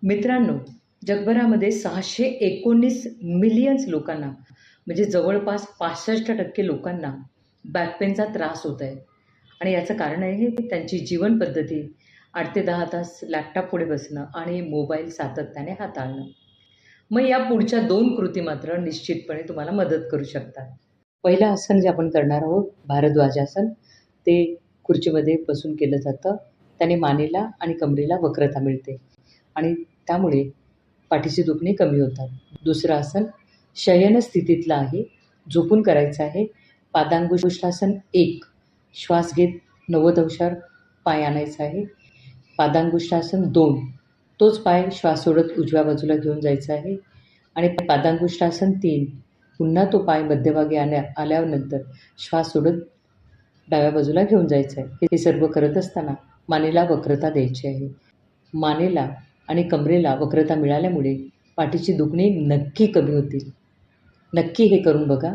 मित्रांनो, जगभरामध्ये 619 मिलियन्स लोकांना म्हणजे जवळपास 65% लोकांना बॅक पेनचा त्रास होत आहे. आणि याचं कारण आहे त्यांची जीवन पद्धती, 8 ते 10 तास लॅपटॉपपुढे बसणं आणि मोबाईल सातत्याने हाताळणं. मग या पुढच्या 2 कृती मात्र निश्चितपणे तुम्हाला मदत करू शकतात. पहिलं आसन जे आपण करणार आहोत, भारद्वाजासन, ते खुर्चीमध्ये बसून केलं जातं. त्याने मानेला आणि कमरेला वक्रता मिळते आणि त्यामुळे पाठीचे दुखणे कमी होतात. दुसरं आसन शयन स्थितीतलं आहे, झोपून करायचं आहे. पादांगुष्ठासन 1, श्वास घेत 90 अंशावर पाय आणायचा आहे. पादांगुष्ठासन 2, तोच पाय श्वास सोडत उजव्या बाजूला घेऊन जायचा आहे. आणि पादांगुष्ठासन 3, पुन्हा तो पाय मध्यभागी आल्यानंतर श्वास सोडत डाव्या बाजूला घेऊन जायचं आहे. हे सर्व करत असताना मानेला वक्रता द्यायची आहे. मानेला आणि कमरेला वक्रता मिळाल्यामुळे पाठीची दुखणी नक्की कमी होतील. नक्की हे करून बघा.